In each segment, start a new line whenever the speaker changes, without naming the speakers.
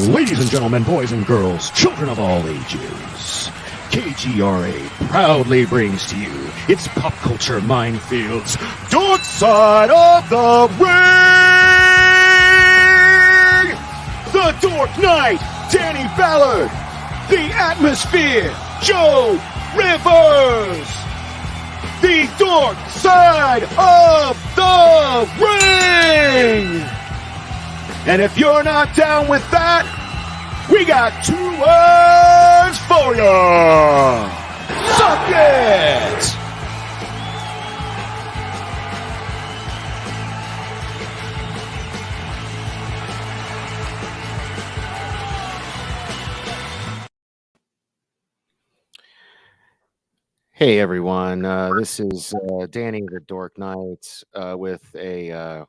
Ladies and gentlemen, boys and girls, children of all ages, KGRA proudly brings to you its pop culture minefields, Dork Side of the Ring! The Dork Knight, Danny Ballard, the Atmosphere, Joe Rivers, the Dork Side of the Ring! And if you're not down with that, we got 2 words for you. Suck it! Hey everyone, this is Danny the Dork Knight with a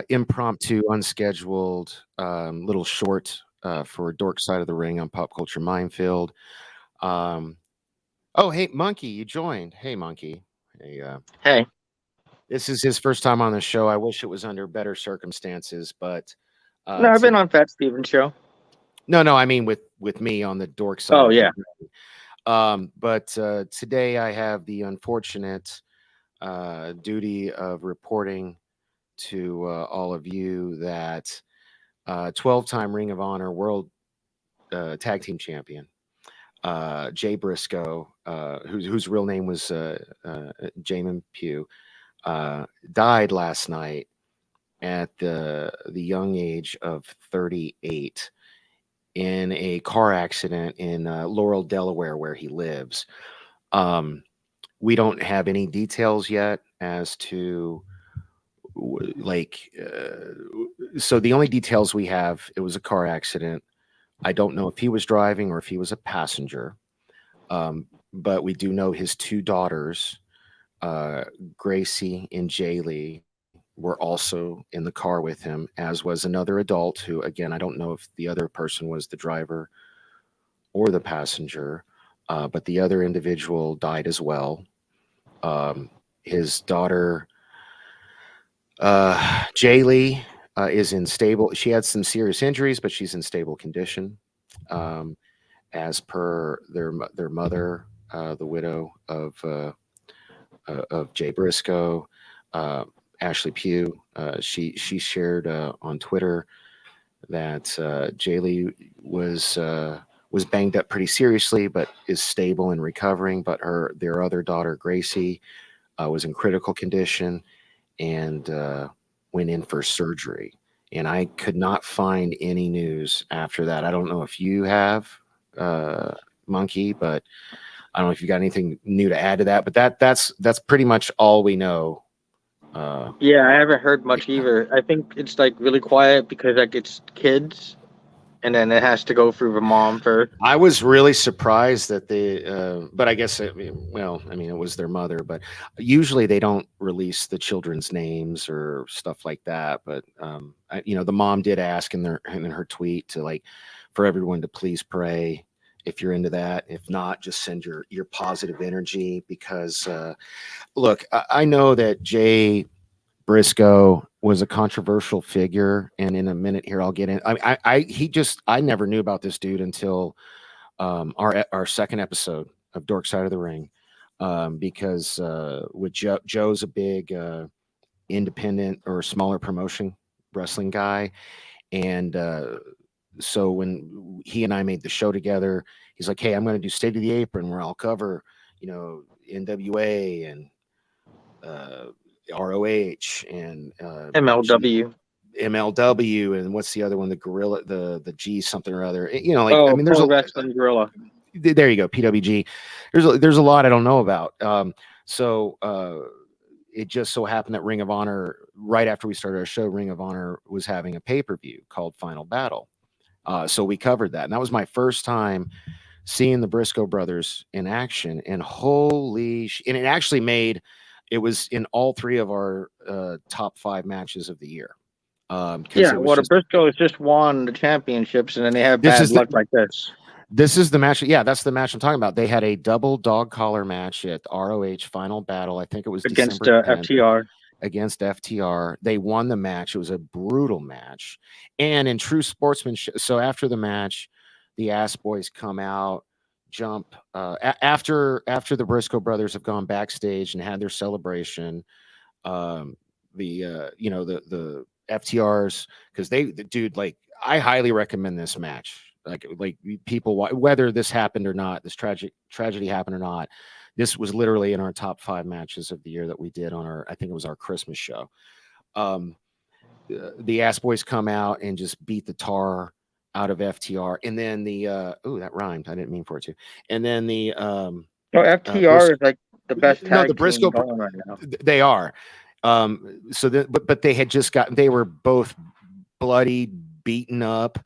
impromptu, unscheduled little short for Dork Side of the Ring on Pop Culture Minefield. Oh, hey, Monkey, you joined. Hey, Monkey. Hey.
Hey.
This is his first time on the show. I wish it was under better circumstances, but...
no, I've been on Fat Steven's show.
No, I mean with me on the Dork Side.
Oh, yeah.
But today I have the unfortunate duty of reporting to all of you that 12-time Ring of Honor World Tag Team Champion Jay Briscoe, whose real name was Jamin Pugh, died last night at the young age of 38 in a car accident in Laurel, Delaware, where he lives. We don't have any details yet as to so the only details we have, it was a car accident. I don't know if he was driving or if he was a passenger, but we do know his 2 daughters, Gracie and Jayleigh, were also in the car with him, as was another adult who, again, I don't know if the other person was the driver or the passenger, but the other individual died as well. His daughter, Jayleigh, is in stable. She had some serious injuries, but she's in stable condition. As per their mother, the widow of Jay Briscoe, Ashley Pugh, she shared on Twitter that Jayleigh was banged up pretty seriously, but is stable and recovering. But their other daughter, Gracie, was in critical condition and went in for surgery. And I could not find any news after that. I don't know if you have, Monkey, but I don't know if you got anything new to add to that. But that's pretty much all we know.
Yeah, I haven't heard much either. I think it's like really quiet because like it's kids, and then it has to go through the mom first.
I was really surprised that but I guess it was their mother. But usually they don't release the children's names or stuff like that. But the mom did ask in her tweet to for everyone to please pray if you're into that. If not, just send your positive energy because look, I know that Jay Briscoe was a controversial figure, and in a minute here I'll get in. I never knew about this dude until our second episode of Dork Side of the Ring, because with Joe's a big independent or smaller promotion wrestling guy, and so when he and I made the show together, he's like, "Hey, I'm going to do State of the Apron where I'll cover NWA and ROH and
MLW,
and what's the other one? The Gorilla, the G something or other.
There's a wrestling Gorilla.
There you go, PWG. There's a lot I don't know about. So it just so happened that Ring of Honor, right after we started our show, Ring of Honor was having a pay-per-view called Final Battle. So we covered that, and that was my first time seeing the Briscoe Brothers in action. And and it actually it was in all 3 of our top 5 matches of the year.
The Briscoes just won the championships, and then they have bad luck like this.
This is the match. Yeah, that's the match I'm talking about. They had a double dog collar match at ROH Final Battle. I think it was
against
December 10th
FTR.
against FTR. They won the match. It was a brutal match. And in true sportsmanship, so after the match, the Ass Boys come out, jump after the Briscoe brothers have gone backstage and had their celebration. The FTRs, because dude, like, I highly recommend this match. Like people, whether this happened or not, this tragedy happened or not, this was literally in our top 5 matches of the year that we did on I think it was our Christmas show. The Ass Boys come out and just beat the tar out of FTR, and then that rhymed. I didn't mean for it to. And then
FTR is like the best tag
the Briscoe
team going right now.
They are. But they had just they were both bloody, beaten up.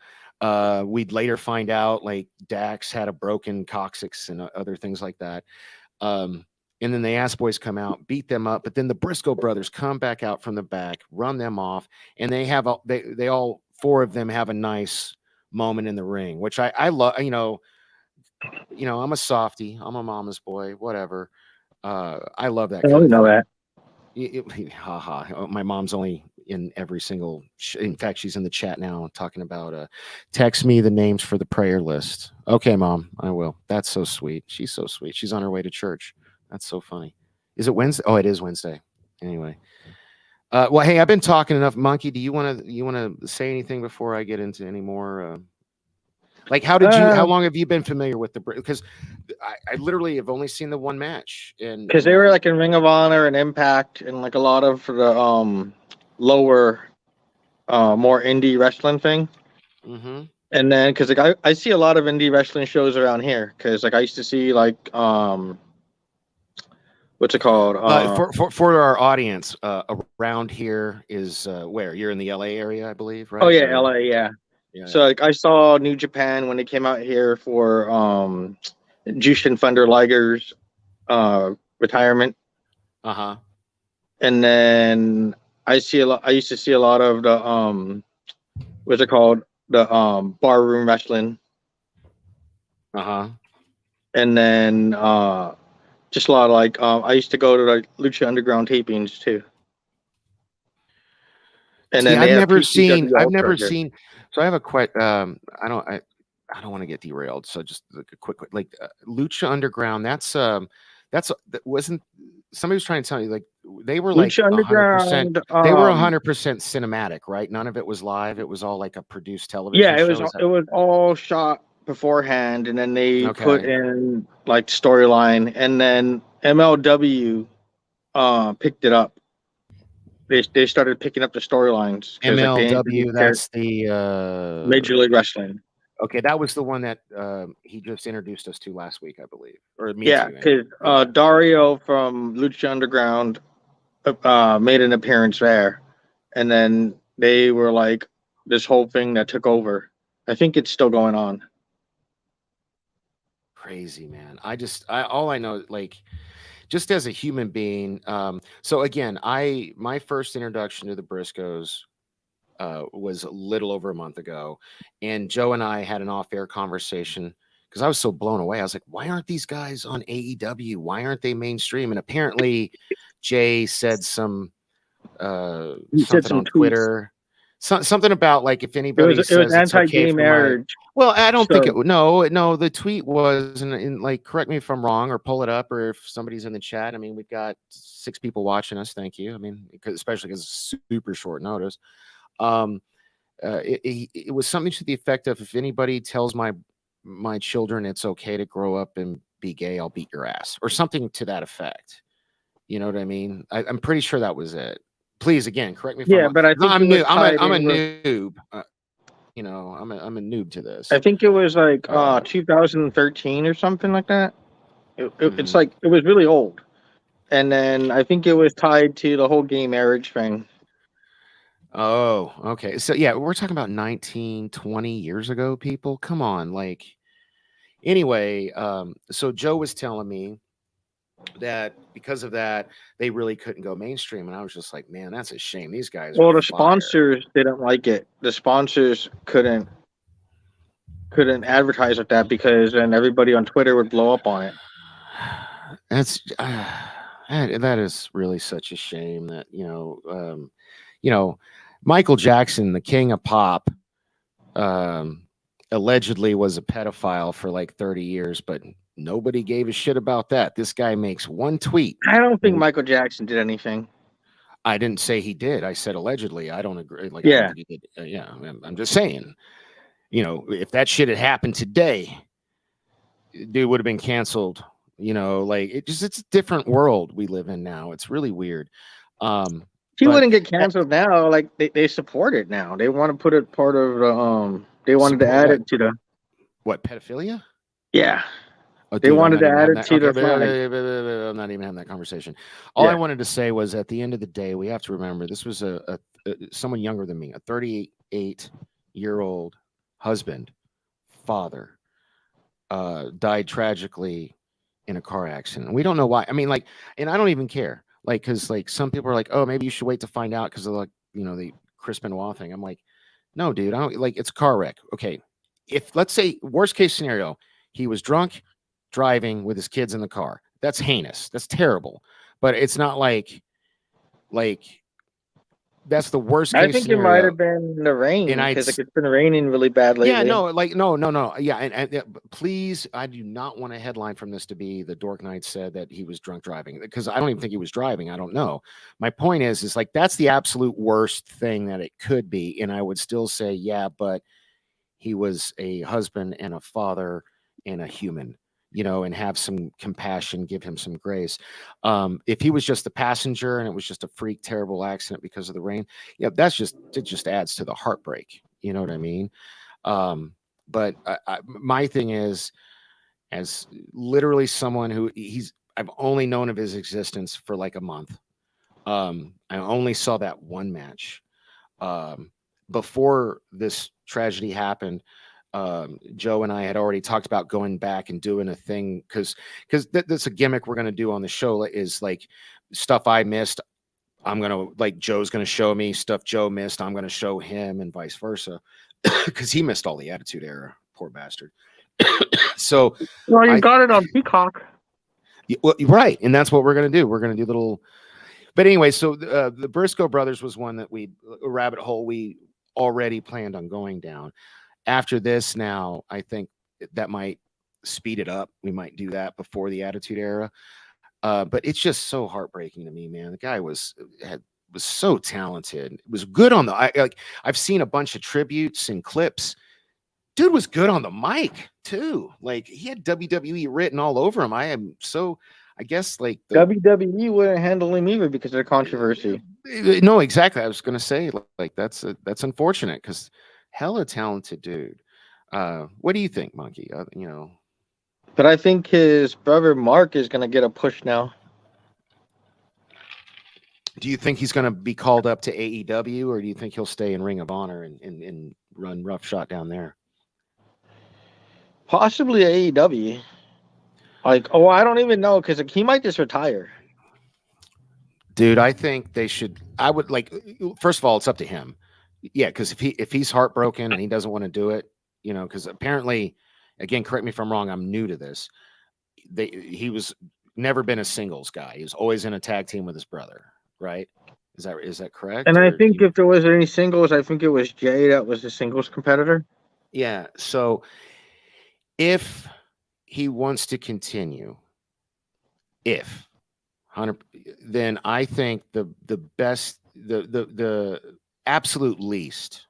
We'd later find out like Dax had a broken coccyx and other things like that. And then the Ass Boys come out, beat them up, but then the Briscoe brothers come back out from the back, run them off, and they have they all 4 of them have a nice moment in the ring, which I love. I'm a softie, I'm a mama's boy, whatever. I love that.
I don't know that.
My mom's only in every single in fact, she's in the chat now talking about text me the names for the prayer list. Okay, Mom, I will. That's so sweet. She's so sweet. She's on her way to church. That's so funny. Is it Wednesday? Oh, it is Wednesday. Anyway. Well, hey, I've been talking enough. Monkey, do you want to say anything before I get into any more like, how long have you been familiar with because I literally have only seen the one match, and
because they were like in Ring of Honor and Impact and like a lot of the lower more indie wrestling thing.
Mm-hmm.
And then because like I see a lot of indie wrestling shows around here, because like I used to see like what's it called?
For our audience, around here is where you're in the LA area, I believe, right?
Oh yeah, LA, yeah. So like I saw New Japan when they came out here for Jushin Thunder Liger's retirement.
Uh-huh.
And then I used to see a lot of the what's it called? The barroom wrestling.
Uh-huh.
And then just a lot of like I used to go to like Lucha Underground tapings too. And then
I've never seen. So I have a quick. I don't want to get derailed. So just like a quick like Lucha Underground. That wasn't. Somebody was trying to tell you like they were like 100%. They were 100% cinematic, right? None of it was live. It was all like a produced television.
Yeah, it was all shot beforehand, and then they put in like storyline, and then MLW picked it up. They started picking up the storylines.
MLW,
like,
that's the
Major League Wrestling.
Okay, that was the one that he just introduced us to last week, I believe. Or
because Dario from Lucha Underground made an appearance there, and then they were like this whole thing that took over. I think it's still going on.
Crazy, man. All I know, like, just as a human being. So again, my first introduction to the Briscoes was a little over a month ago, and Joe and I had an off-air conversation because I was so blown away. I was like, why aren't these guys on AEW? Why aren't they mainstream? And apparently Jay said something on Twitter. Something about like if anybody says
it was anti-gay marriage.
Well, I don't think it. No. The tweet was, and like, correct me if I'm wrong, or pull it up, or if somebody's in the chat. I mean, we've got 6 people watching us. Thank you. I mean, especially because it's super short notice. It was something to the effect of, if anybody tells my children it's okay to grow up and be gay, I'll beat your ass, or something to that effect. You know what I mean? I'm pretty sure that was it. Please, again, correct me if I'm wrong.
But I think
I'm new. I'm a noob. I'm a noob to this.
I think it was like 2013 or something like that. It's like it was really old, and then I think it was tied to the whole gay marriage thing.
Oh, okay. So yeah, we're talking about 19, 20 years ago, people. Come on, like. Anyway, so Joe was telling me that because of that, they really couldn't go mainstream, and I was just like, man, that's a shame. These guys.
Well, the sponsors didn't like it. The sponsors couldn't couldn't advertise with that because then everybody on Twitter would blow up on it.
That's that is really such a shame that you know, Michael Jackson, the king of pop, allegedly was a pedophile for like 30 years, but nobody gave a shit about that. This guy makes one tweet.
I don't think Michael Jackson did anything.
I didn't say he did. I said allegedly. I don't agree. Like,
yeah.
I don't think he did. Yeah, I'm just saying. You know, if that shit had happened today, dude would have been canceled. You know, like it's a different world we live in now. It's really weird.
He wouldn't get canceled now. Like they support it now. They want to put it part of the They wanted to add it to the
what, pedophilia?
Yeah.
Oh,
they
dude,
wanted to add it to the
flag. I'm not even having that conversation. All I wanted to say was, at the end of the day, we have to remember this was a someone younger than me, a 38-year-old husband, father, died tragically in a car accident. We don't know why. I mean, like, and I don't even care. Like, because like some people are like, oh, maybe you should wait to find out because of like, the Chris Benoit thing. I'm like, no, dude, I don't like, it's a car wreck. Okay. If, let's say, worst case scenario, he was drunk driving with his kids in the car. That's heinous. That's terrible. But it's not like that's the worst case
I think
scenario.
It might have been the rain, because it's been raining really bad lately.
Yeah, no. Yeah, and please, I do not want a headline from this to be the Dork Knight said that he was drunk driving, because I don't even think he was driving. I don't know. My point is like that's the absolute worst thing that it could be, and I would still say, yeah, but he was a husband and a father and a human, and have some compassion, give him some grace. If he was just the passenger and it was just a freak, terrible accident because of the rain, yeah, it just adds to the heartbreak. You know what I mean? But my thing is, as literally someone who I've only known of his existence for like a month. I only saw that one match. Before this tragedy happened, Joe and I had already talked about going back and doing a thing because that's a gimmick we're going to do on the show, is like stuff I missed. I'm going to, like, Joe's going to show me stuff Joe missed. I'm going to show him, and vice versa, because he missed all the Attitude Era. Poor bastard. So,
well, you got it on Peacock.
Well, right. And that's what we're going to do. We're going to do little, but anyway, so the Briscoe Brothers was one that a rabbit hole we already planned on going down. After this, now I think that might speed it up. We might do that before the Attitude Era. But it's just so heartbreaking to me, man. The guy was so talented. It was good on I've seen a bunch of tributes and clips. Dude was good on the mic too. Like, he had WWE written all over him. I guess like
WWE wouldn't handle him either because of the controversy.
No, exactly. I was going to say, like, that's unfortunate, because hella talented dude. What do you think, Monkey?
But I think his brother Mark is going to get a push now.
Do you think he's going to be called up to AEW, or do you think he'll stay in Ring of Honor and run roughshod down there?
Possibly AEW. I don't even know, because he might just retire.
Dude, I think they should. I would first of all, it's up to him. Yeah, because if he's heartbroken and he doesn't want to do it, because apparently, again, correct me if I'm wrong, I'm new to this. He was never been a singles guy. He was always in a tag team with his brother, right? Is that correct?
And I think if there was any singles, I think it was Jay that was the singles competitor.
Yeah. So if he wants to continue, then I think the best, the absolute least,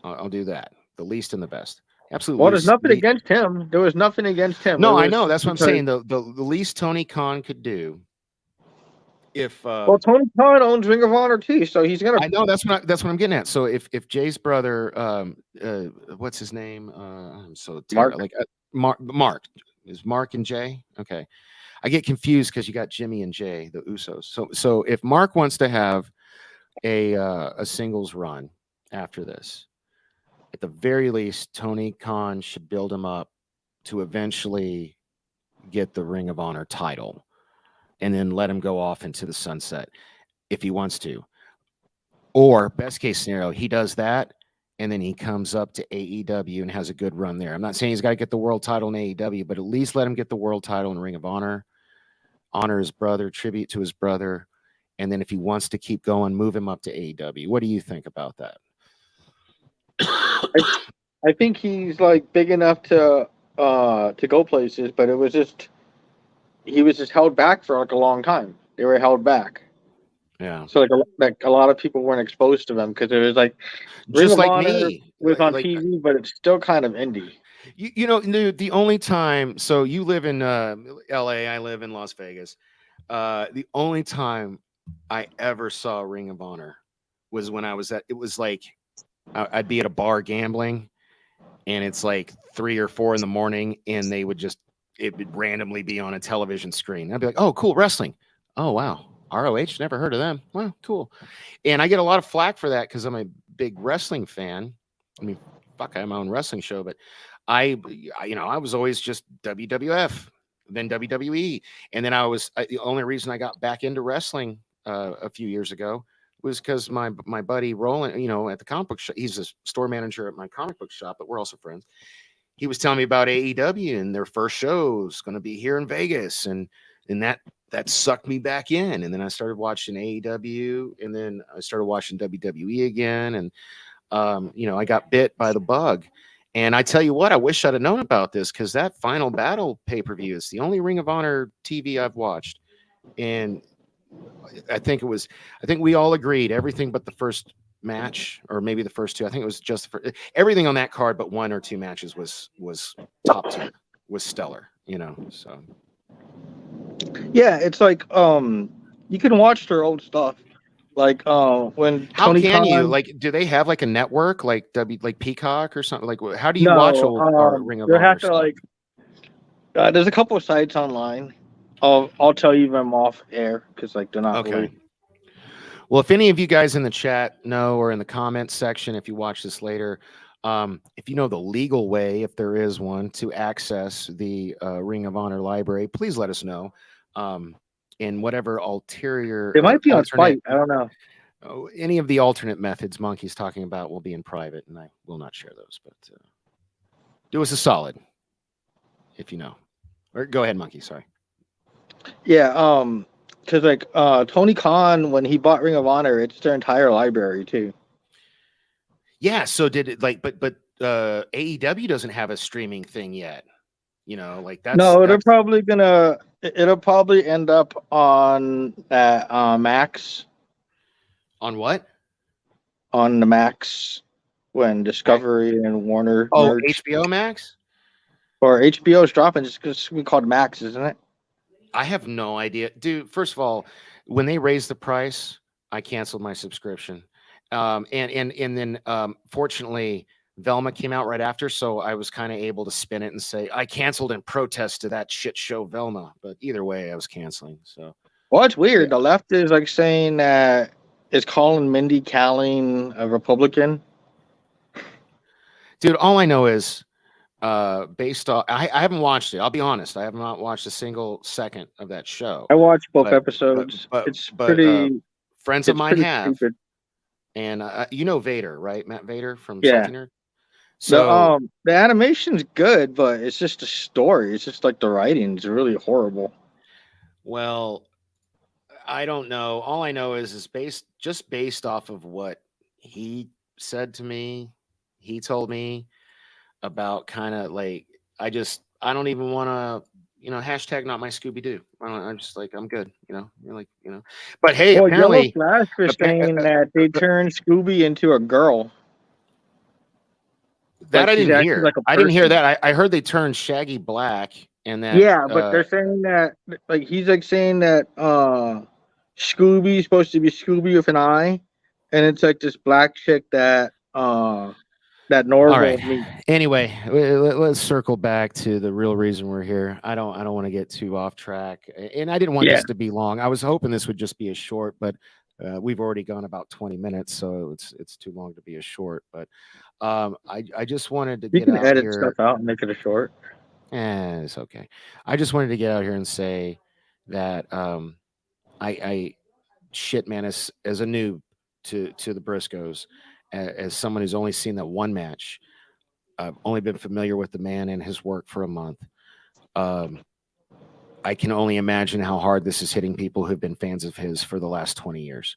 I'll do that. The least and the best. Absolutely.
Well, there's nothing against him. There was nothing against him.
No, I know. That's what I'm saying. The least Tony Khan could do.
Well, Tony Khan owns Ring of Honor too, so he's gonna.
I know that's what I'm getting at. So if Jay's brother, what's his name? I'm so
Mark.
Mark is Mark and Jay. Okay, I get confused because you got Jimmy and Jay, the Usos. So if Mark wants to have a singles run after this, at the very least, Tony Khan should build him up to eventually get the Ring of Honor title, and then let him go off into the sunset if he wants to. Or best case scenario, he does that, and then he comes up to AEW and has a good run there. I'm not saying he's got to get the world title in AEW, but at least let him get the world title in Ring of Honor, honor his brother, tribute to his brother, and then if he wants to keep going, move him up to AEW. What do you think about that?
I think he's like big enough to go places, but it was just he was just held back for like a long time. They were held back.
Yeah.
So like a lot of people weren't exposed to them because it was like
Ring of Honor me
was on TV, but it's still kind of indie.
You know, the only time, so you live in LA, I live in Las Vegas. The only time I ever saw Ring of Honor was when I was it was like I'd be at a bar gambling, and it's like 3 or 4 in the morning, and they would it would randomly be on a television screen. I'd be like, oh, cool, wrestling. Oh, wow. ROH, never heard of them. Well, cool. And I get a lot of flack for that because I'm a big wrestling fan. I mean, fuck, I have my own wrestling show, but I was always just WWF, then WWE. And then the only reason I got back into wrestling a few years ago was because my buddy Roland, at the comic book shop, he's a store manager at my comic book shop, but we're also friends. He was telling me about AEW and their first show is going to be here in Vegas. And that sucked me back in. And then I started watching AEW, and then I started watching WWE again. And, I got bit by the bug. And I tell you what, I wish I'd have known about this, because that Final Battle pay-per-view is the only Ring of Honor TV I've watched. And I think we all agreed everything but the first match, or maybe the first two. I think it was just everything on that card but 1 or 2 matches was top tier, was stellar, so.
Yeah, it's like you can watch their old stuff. Like when
how
Tony
can
Khan,
you, like, do they have like a network like Peacock or something? Like, how do you watch old Ring of Honor?
You have to stuff? There's a couple of sites online. I'll tell you them off air because like they're not
okay.
Really...
Well, if any of you guys in the chat know, or in the comments section, if you watch this later, if you know the legal way, if there is one, to access the Ring of Honor library, please let us know. In whatever ulterior,
it might be on Spite. I don't know.
Any of the alternate methods Monkey's talking about will be in private, and I will not share those. But do us a solid, if you know. Or go ahead, Monkey. Sorry.
Yeah. Because like Tony Khan, when he bought Ring of Honor, it's their entire library too.
Yeah. So did it but AEW doesn't have a streaming thing yet. Like that's
it'll probably end up on Max.
On what?
On the Max, when Discovery and Warner.
Merge. HBO Max?
Or HBO's dropping just because we called Max, isn't it?
I have no idea, dude. First of all, when they raised the price, I canceled my subscription, and then fortunately, Velma came out right after, so I was kind of able to spin it and say I canceled in protest to that shit show Velma. But either way, I was canceling. So,
well, it's weird. Yeah. The left is like saying that is calling Mindy Kaling a Republican.
Dude, all I know is based off, I haven't watched it. I'll be honest, I have not watched a single second of that show.
I watched both episodes. It's pretty.
Friends of mine have, stupid. And Vader, right? Matt Vader from
yeah.
Salty Nerd. So
the animation's good, but it's just the story. It's just like the writing's really horrible.
Well, I don't know. All I know is based off of what he said to me. He told me about kind of like I don't even want to hashtag not my Scooby Doo. I'm just like I'm good. But hey, apparently
Yellow Flash was saying that they turned Scooby into a girl.
That I didn't hear. Like I didn't hear that. I heard they turned Shaggy black, and that.
Yeah, but they're saying that like he's like saying that Scooby's supposed to be Scooby with an eye, and it's like this black chick that Norval.
All right. Anyway, let's circle back to the real reason we're here. I don't want to get too off track, and I didn't want this to be long. I was hoping this would just be a short, but we've already gone about 20 minutes, so it's too long to be a short. But I just wanted to get out here. You can edit
stuff out and make it a short.
It's okay. I just wanted to get out here and say that I shit man as a noob to the Briscoes, as someone who's only seen that one match, I've only been familiar with the man and his work for a month. I can only imagine how hard this is hitting people who've been fans of his for the last 20 years.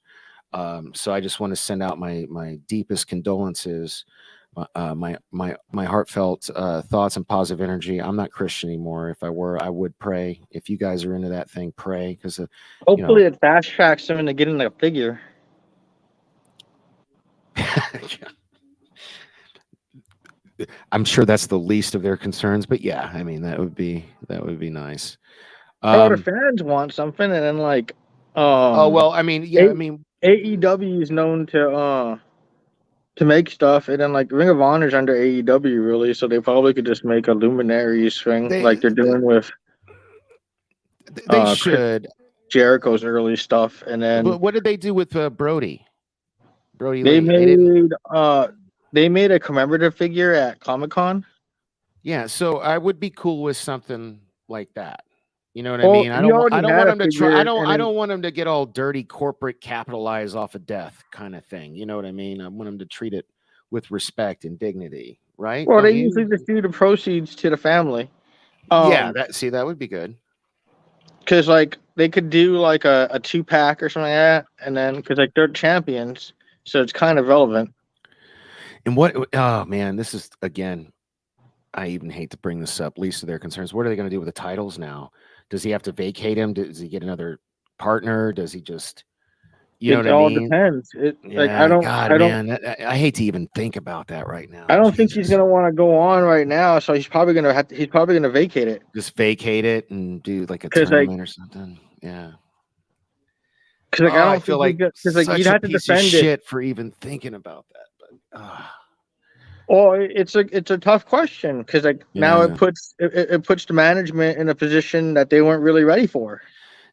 So I just want to send out my deepest condolences, my heartfelt thoughts and positive energy. I'm not Christian anymore. If I were, I would pray. If you guys are into that thing, pray, because
hopefully it fast tracks him into getting a figure.
I'm sure that's the least of their concerns, but yeah, I mean that would be nice.
The fans want something, and then like,
oh well, I mean, yeah, I mean,
AEW is known to make stuff, and then like Ring of Honor's under AEW really, so they probably could just make a Luminaries thing like they're doing with.
They should.
Jericho's early stuff, and then.
But what did they do with Brody? Brody,
they made a commemorative figure at Comic-Con.
Yeah, so I would be cool with something like that. You know what I mean? I don't want him to try. I don't want him to get all dirty corporate capitalize off of death kind of thing. You know what I mean? I want him to treat it with respect and dignity, right?
Well, they usually just do the proceeds to the family.
Yeah, that would be good.
Because like they could do like a 2-pack or something like that, and then because like they're champions, so it's kind of relevant.
And what? Oh man, this is again. I even hate to bring this up. Least of their concerns. What are they going to do with the titles now? Does he have to vacate him? Does he get another partner? Does he just? You know what I mean?
It all depends.
I hate to even think about that right now.
I don't think he's gonna want to go on right now, so he's probably gonna vacate it.
Just vacate it and do like a tournament or something. Yeah.
Because I don't feel like you'd have to defend
shit for even thinking about that. But
well, it's a tough question because now it puts the management in a position that they weren't really ready for.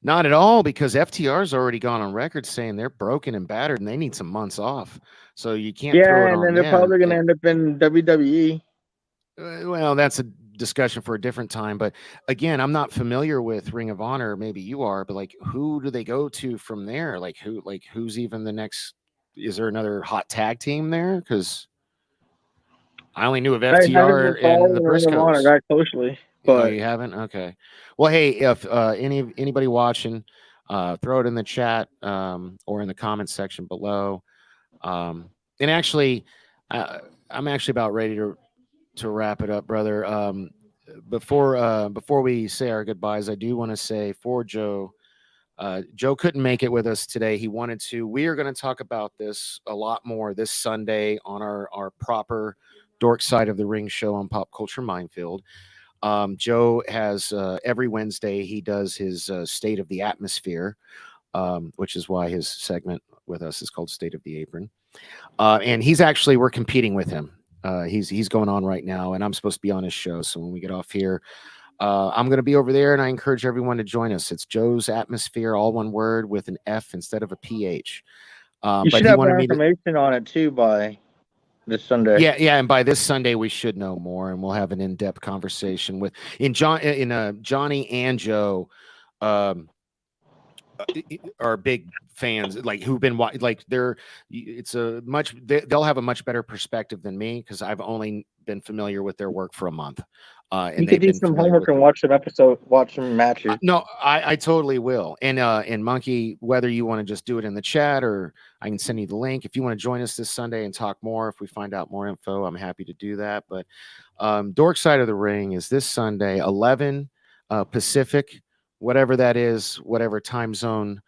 Not at all, because FTR's already gone on record saying they're broken and battered and they need some months off. So you can't throw it on them.
Yeah, and then they're probably going to end up in WWE.
Well, that's a discussion for a different time. But again, I'm not familiar with Ring of Honor. Maybe you are, but like, who do they go to from there? Who's even the next? Is there another hot tag team there? Because I only knew of FTR and the Briscoes.
Very closely. But
you haven't? Okay. Well, hey, if anybody watching, throw it in the chat or in the comments section below. And actually, I'm actually about ready to wrap it up, brother. Before we say our goodbyes, I do want to say for Joe. Joe couldn't make it with us today. He wanted to. We are going to talk about this a lot more this Sunday on our proper Dork Side of the Ring show on Pop Culture Minefield. Joe has every Wednesday he does his State of the Atmosphere, which is why his segment with us is called State of the Apron. And we're competing with him. He's going on right now, and I'm supposed to be on his show. So when we get off here, I'm going to be over there, and I encourage everyone to join us. It's Joe's Atmosphere, all one word with an F instead of a PH.
You should have more information on it too by this Sunday.
Yeah, and by this Sunday we should know more, and we'll have an in-depth conversation with Johnny and Joe. Are big fans, like who've been like they'll have a much better perspective than me because I've only been familiar with their work for a month. And
you could do some homework and watch some matches.
No, I totally will. And Monkey, whether you want to just do it in the chat or I can send you the link. If you want to join us this Sunday and talk more, if we find out more info, I'm happy to do that. But Dork Side of the Ring is this Sunday, 11 Pacific, whatever that is, whatever time zone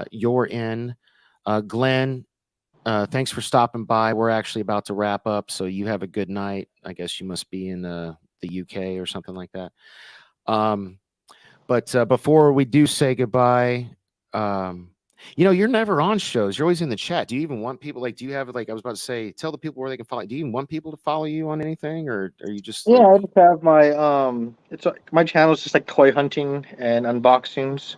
you're in. Glenn, thanks for stopping by. We're actually about to wrap up, so you have a good night. I guess you must be in the UK or something like that. But before we do say goodbye, you're never on shows. You're always in the chat. Do you even want people, do you have, I was about to say, tell the people where they can follow. Do you even want people to follow you on anything, or are you just?
Yeah, I just have my it's my channel is just like toy hunting and unboxings,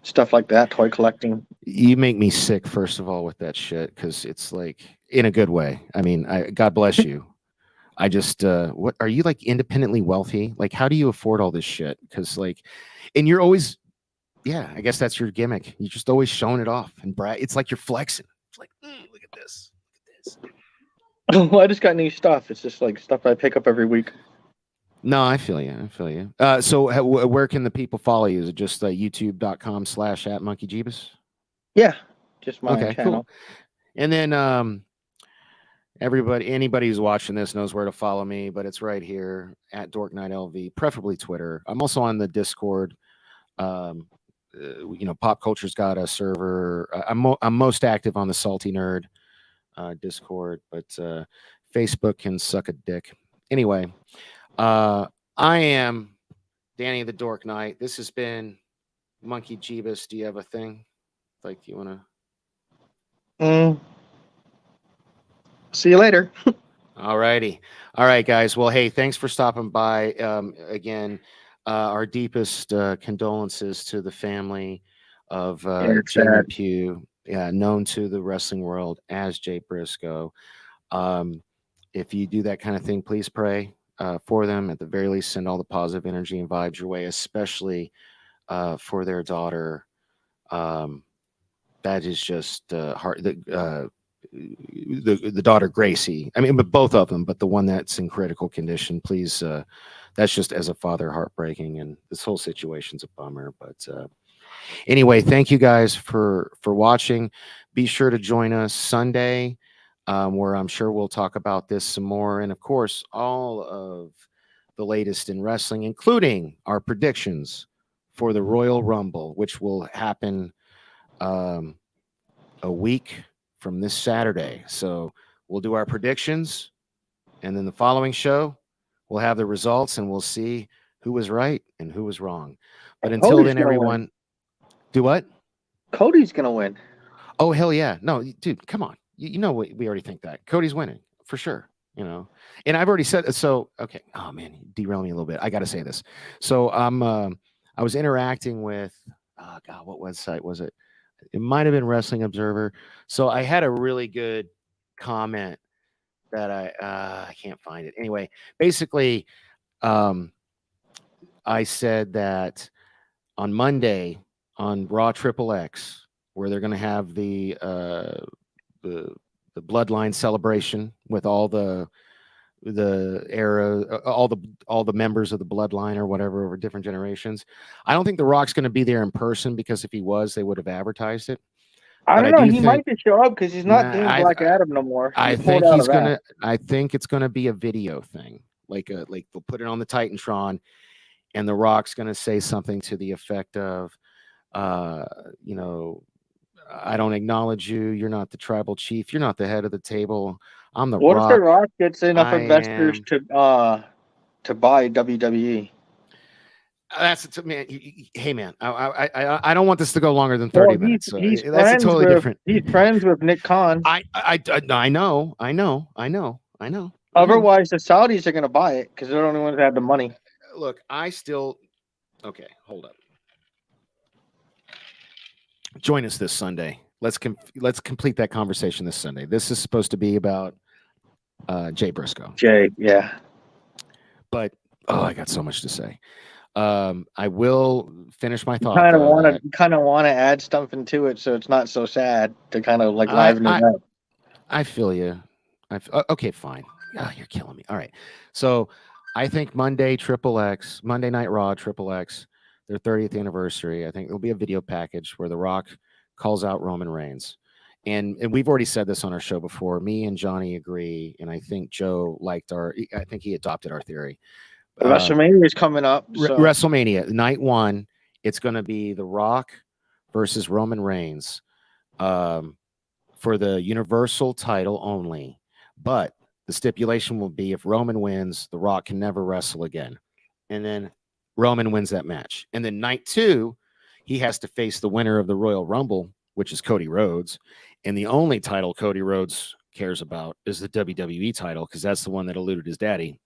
stuff like that, toy collecting.
You make me sick, first of all, with that shit, because it's like in a good way. I mean, God bless you. I just, what are you independently wealthy? How do you afford all this shit? Because and you're always, yeah, I guess that's your gimmick. You're just always showing it off and brag. It's like you're flexing. It's like, look at this. is.
Well, I just got new stuff. It's just like stuff I pick up every week.
No, I feel you. I feel you. So where can the people follow you? Is it just youtube.com/@monkeyjeebus?
Yeah, just my
Okay,
channel.
cool. And then anybody who's watching this knows where to follow me, but it's right here at Dork Night LV, preferably Twitter. I'm also on the Discord. Pop Culture's got a server. I'm most active on the Salty Nerd Discord, but Facebook can suck a dick. Anyway, I am Danny the Dork Knight. This has been Monkey Jeebus. Do you have a thing? Like you want
to? See you later.
All righty. All right, guys. Well, hey, thanks for stopping by. Again, our deepest condolences to the family of Jamin Pugh, known to the wrestling world as Jay Briscoe. If you do that kind of thing, please pray for them. At the very least, send all the positive energy and vibes your way, especially for their daughter. That is just hard. The daughter Gracie. I mean, but both of them, but the one that's in critical condition. Please, that's just as a father heartbreaking, and this whole situation's a bummer. But anyway, thank you guys for watching. Be sure to join us Sunday, where I'm sure we'll talk about this some more, and of course, all of the latest in wrestling, including our predictions for the Royal Rumble, which will happen a week from this Saturday. So we'll do our predictions, and then the following show we'll have the results, and we'll see who was right and who was wrong. But until then, everyone, do what?
Cody's gonna win.
Oh, hell yeah. No, dude, come on. You know we already think that Cody's winning for sure, and I've already said so. Okay. Oh man, derail me a little bit. I got to say this. So I was interacting with God, what website was it? It might have been Wrestling Observer. So I had a really good comment that I can't find it. Anyway, basically, I said that on Monday on Raw Triple X, where they're going to have the Bloodline celebration with all the era, all the members of the Bloodline or whatever over different generations. I don't think The Rock's going to be there in person, because if he was, they would have advertised it.
I don't know. He might just show up because he's not doing Black Adam no more.
I think he's gonna. I think it's gonna be a video thing, like they'll put it on the Titantron, and The Rock's gonna say something to the effect of, I don't acknowledge you. You're not the tribal chief. You're not the head of the table. I'm the Rock.
What if The Rock gets enough investors to buy WWE?
That's man. Hey man, I don't want this to go longer than 30 minutes.
That's totally different. He's friends with Nick Khan.
I know.
Otherwise, the Saudis are going to buy it because they're the only ones that have the money.
Look, okay. Hold up. Join us this Sunday. Let's complete that conversation this Sunday. This is supposed to be about Jay Briscoe.
Yeah.
But I got so much to say. I will finish my thought.
Kind of want to add something to it, so it's not so sad to kind of like liven it up.
I feel you. Okay, fine. Oh, you're killing me. All right. So I think Monday Night Raw Triple X, their 30th anniversary. I think there'll be a video package where The Rock calls out Roman Reigns. And we've already said this on our show before. Me and Johnny agree, and I think Joe I think he adopted our theory.
WrestleMania is coming up.
So. WrestleMania night 1, it's going to be The Rock versus Roman Reigns for the Universal title only. But the stipulation will be, if Roman wins, The Rock can never wrestle again. And then Roman wins that match. And then night 2, he has to face the winner of the Royal Rumble, which is Cody Rhodes. And the only title Cody Rhodes cares about is the WWE title, because that's the one that eluded his daddy.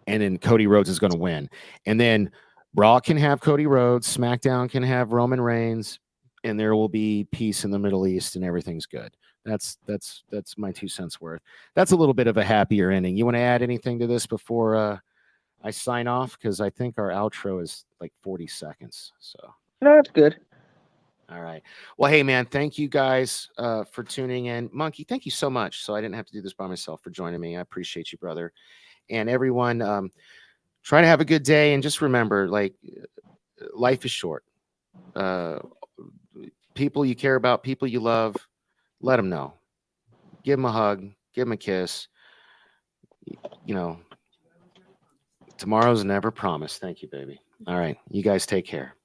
And then Cody Rhodes is going to win. And then Raw can have Cody Rhodes, SmackDown can have Roman Reigns, and there will be peace in the Middle East, and everything's good. That's my 2 cents worth. That's a little bit of a happier ending. You want to add anything to this before I sign off? Because I think our outro is like 40 seconds. So
no, that's good.
All right. Well, hey, man, thank you guys for tuning in. Monkey, thank you so much. So I didn't have to do this by myself, for joining me. I appreciate you, brother. And everyone, try to have a good day. And just remember, like, life is short. People you care about, people you love, let them know. Give them a hug. Give them a kiss. You know, tomorrow's never promised. Thank you, baby. All right. You guys take care.